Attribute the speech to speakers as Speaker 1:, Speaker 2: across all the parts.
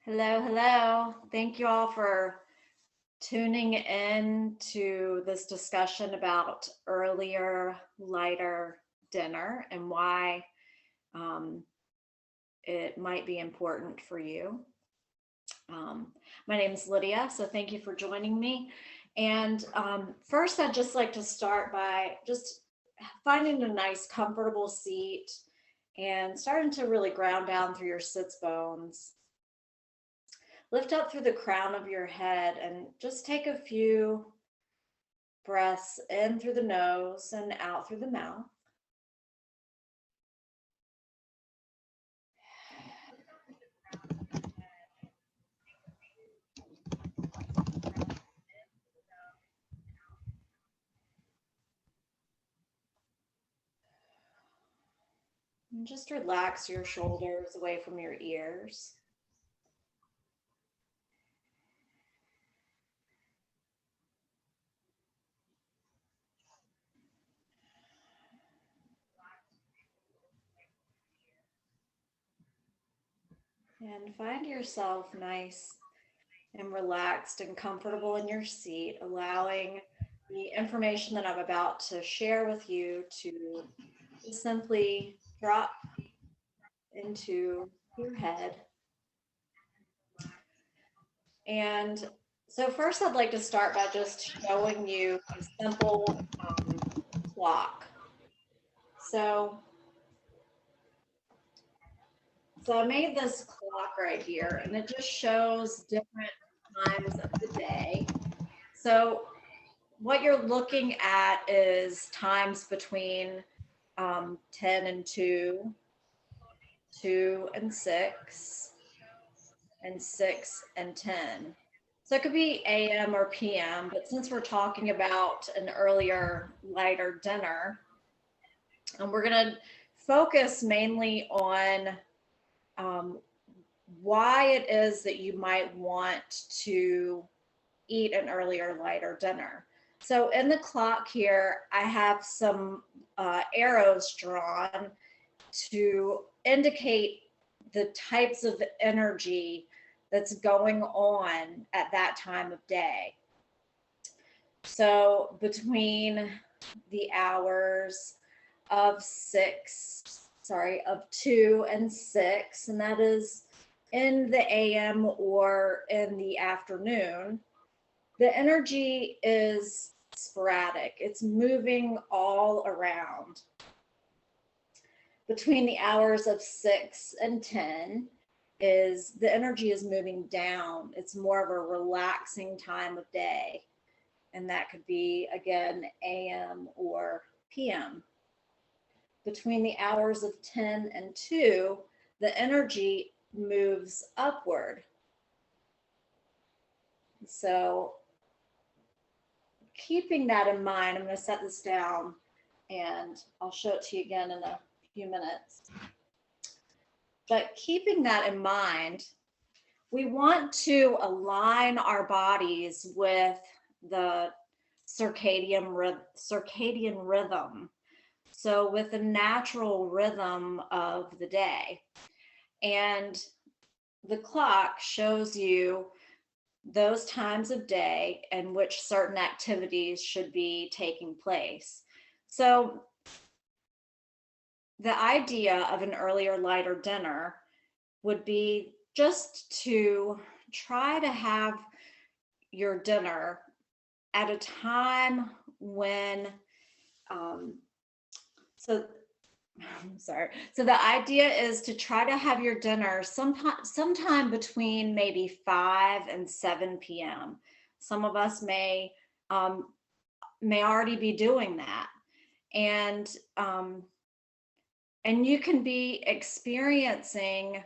Speaker 1: Hello, hello. Thank you all for tuning in to this discussion about earlier, lighter dinner and why um, it might be important for you. My name is Lydia, so thank you for joining me. And first, I'd just like to start by just finding a nice, comfortable seat and starting to really ground down through your sits bones. Lift up through the crown of your head and just take a few breaths in through the nose and out through the mouth. And just relax your shoulders away from your ears. And find yourself nice and relaxed and comfortable in your seat, allowing the information that I'm about to share with you to simply drop into your head. And so first I'd like to start by just showing you a simple clock. So I made this clock right here and it just shows different times of the day. So what you're looking at is times between 10 and 2, 2 and 6, and 6 and 10. So it could be AM or PM, but since we're talking about an earlier, lighter dinner, and we're going to focus mainly on why it is that you might want to eat an earlier, lighter dinner. So in the clock here, I have some arrows drawn to indicate the types of energy that's going on at that time of day. So between the hours of 2 and 6, and that is in the AM or in the afternoon, the energy is sporadic. It's moving all around. Between the hours of 6 and 10 is the energy is moving down. It's more of a relaxing time of day. And that could be, again, AM or PM. Between the hours of 10 and 2, the energy moves upward. So keeping that in mind, I'm going to set this down and I'll show it to you again in a few minutes. But keeping that in mind, we want to align our bodies with the circadian rhythm. So with the natural rhythm of the day. And the clock shows you those times of day in which certain activities should be taking place. So the idea of an earlier, lighter dinner would be just to try to have your dinner at a time when so the idea is to try to have your dinner sometime between maybe 5 and 7 p.m. Some of us may already be doing that, and you can be experiencing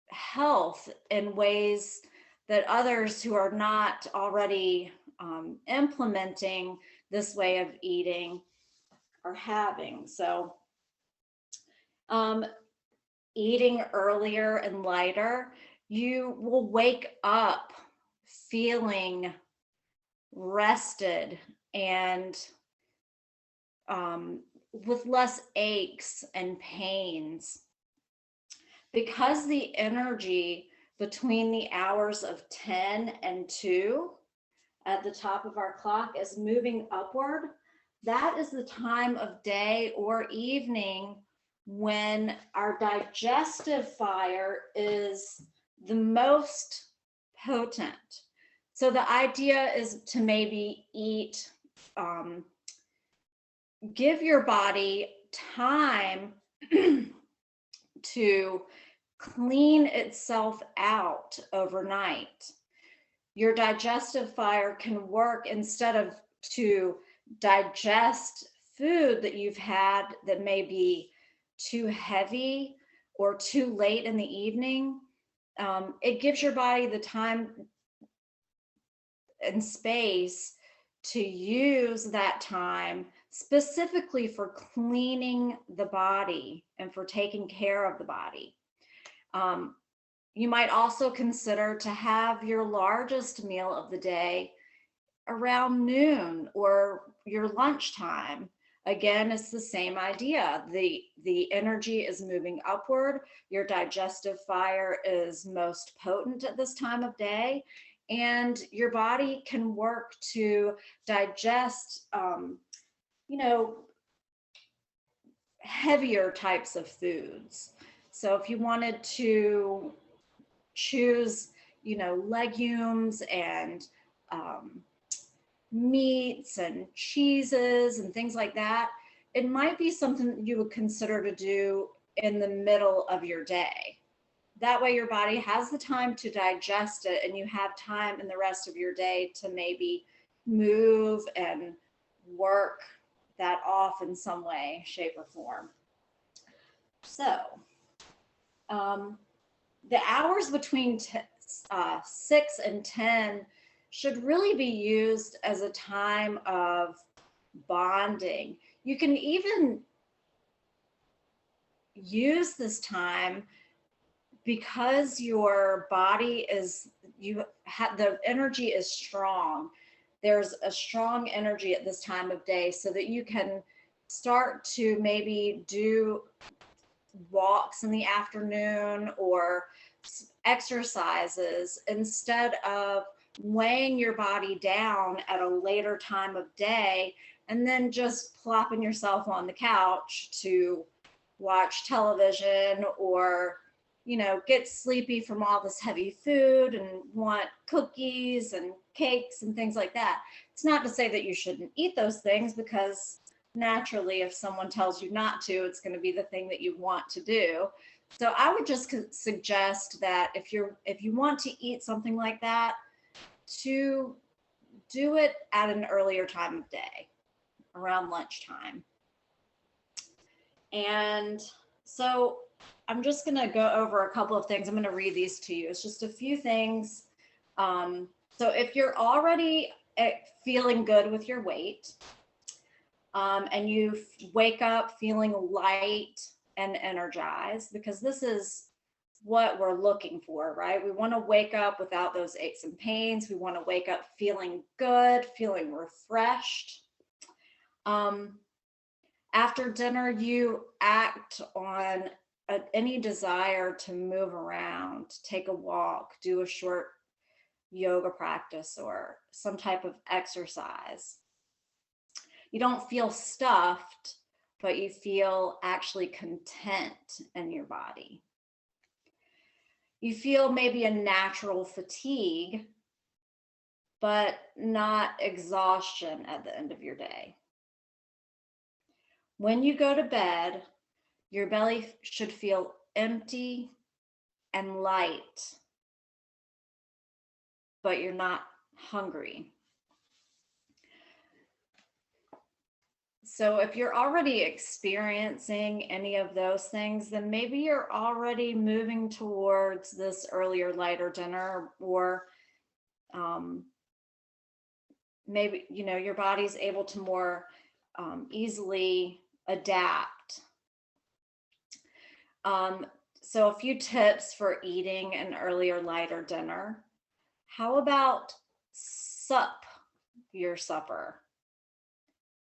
Speaker 1: health in ways that others who are not already implementing this way of eating are having. So eating earlier and lighter, you will wake up feeling rested and with less aches and pains. Because the energy between the hours of 10 and 2 at the top of our clock is moving upward, that is the time of day or evening when our digestive fire is the most potent. So the idea is to maybe eat, give your body time to clean itself out overnight. Your digestive fire can work instead of to digest food that you've had that may be too heavy or too late in the evening. It gives your body the time and space to use that time specifically for cleaning the body and for taking care of the body. You might also consider to have your largest meal of the day around noon or your lunchtime. Again, it's the same idea. The energy is moving upward. Your digestive fire is most potent at this time of day, and your body can work to digest, heavier types of foods. So if you wanted to choose, legumes and meats and cheeses and things like that, it might be something you would consider to do in the middle of your day. That way your body has the time to digest it and you have time in the rest of your day to maybe move and work that off in some way, shape, or form. So the hours between 6 and 10 should really be used as a time of bonding. You can even use this time because your body the energy is strong. There's a strong energy at this time of day so that you can start to maybe do walks in the afternoon or exercises instead of weighing your body down at a later time of day and then just plopping yourself on the couch to watch television or get sleepy from all this heavy food and want cookies and cakes and things like that. It's not to say that you shouldn't eat those things, because naturally if someone tells you not to, it's going to be the thing that you want to do. So I would just suggest that if you want to eat something like that, to do it at an earlier time of day, around lunchtime. And so I'm just going to go over a couple of things. I'm going to read these to you. It's just a few things. So if you're already feeling good with your weight, and you wake up feeling light and energized, because this is what we're looking for, right? We want to wake up without those aches and pains. We want to wake up feeling good, feeling refreshed. After dinner, you act on any desire to move around, take a walk, do a short yoga practice or some type of exercise. You don't feel stuffed, but you feel actually content in your body. You feel maybe a natural fatigue, but not exhaustion at the end of your day. When you go to bed, your belly should feel empty and light, but you're not hungry. So if you're already experiencing any of those things, then maybe you're already moving towards this earlier, lighter dinner, or maybe, your body's able to more easily adapt. So a few tips for eating an earlier, lighter dinner. How about sup your supper?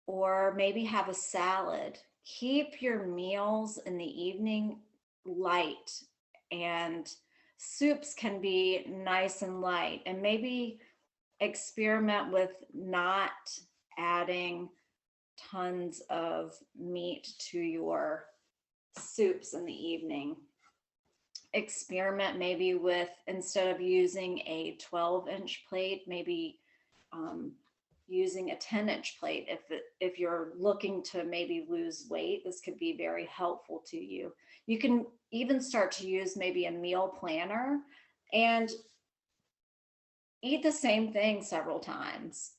Speaker 1: Or maybe have a salad. Keep your meals in the evening light and soups can be nice and light, and maybe experiment with not adding tons of meat to your soups in the evening. Experiment maybe with, instead of using a 12-inch plate, maybe using a 10-inch plate. If you're looking to maybe lose weight, this could be very helpful to you. You can even start to use maybe a meal planner and eat the same thing several times.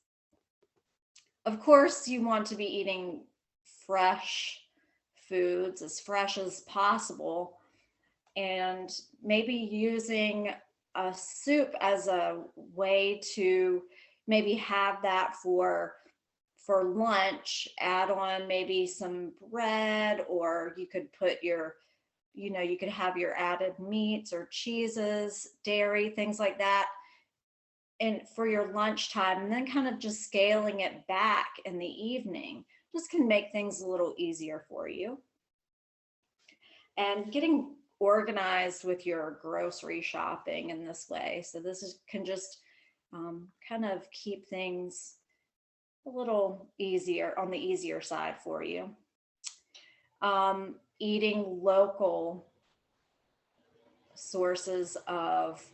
Speaker 1: Of course, you want to be eating fresh foods, as fresh as possible, and maybe using a soup as a way to maybe have that for lunch. Add on maybe some bread, or you could put your, you could have your added meats or cheeses, dairy, things like that, and for your lunchtime, and then kind of just scaling it back in the evening just can make things a little easier for you. And getting organized with your grocery shopping in this way. So can just kind of keep things a little easier, on the easier side for you. Eating local sources of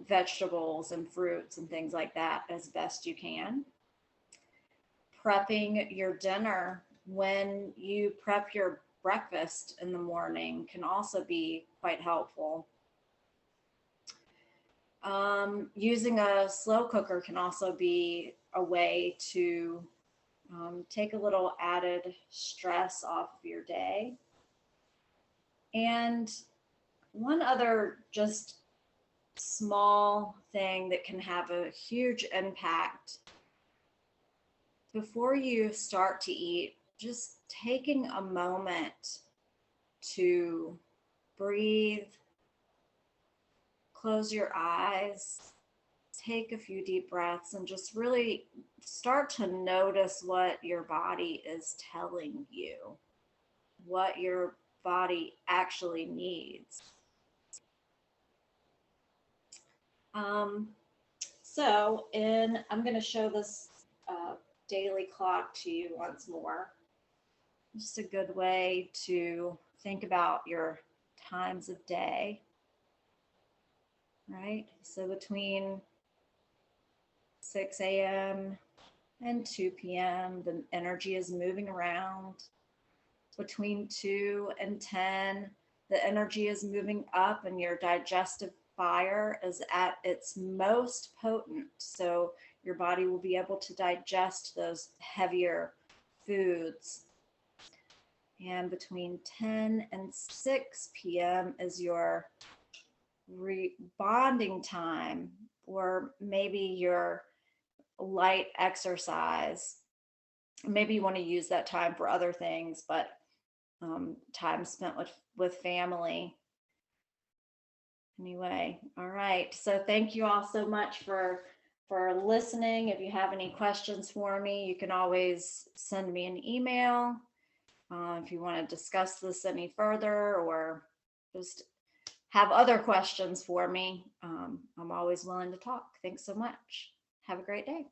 Speaker 1: vegetables and fruits and things like that as best you can. Prepping your dinner when you prep your breakfast in the morning can also be quite helpful. Using a slow cooker can also be a way to take a little added stress off of your day. And one other just small thing that can have a huge impact: before you start to eat, just taking a moment to breathe, close your eyes, take a few deep breaths, and just really start to notice what your body is telling you, what your body actually needs. I'm going to show this daily clock to you once more. Just a good way to think about your times of day, right? So between 6 a.m. and 2 p.m., the energy is moving around. Between 2 and 10, the energy is moving up, and your digestive fire is at its most potent. So your body will be able to digest those heavier foods. And between 10 and 6 p.m. is your bonding time, or maybe your light exercise. Maybe you want to use that time for other things, but time spent with family. Anyway, all right. So thank you all so much for listening. If you have any questions for me, you can always send me an email. If you want to discuss this any further, or just have other questions for me, I'm always willing to talk. Thanks so much. Have a great day.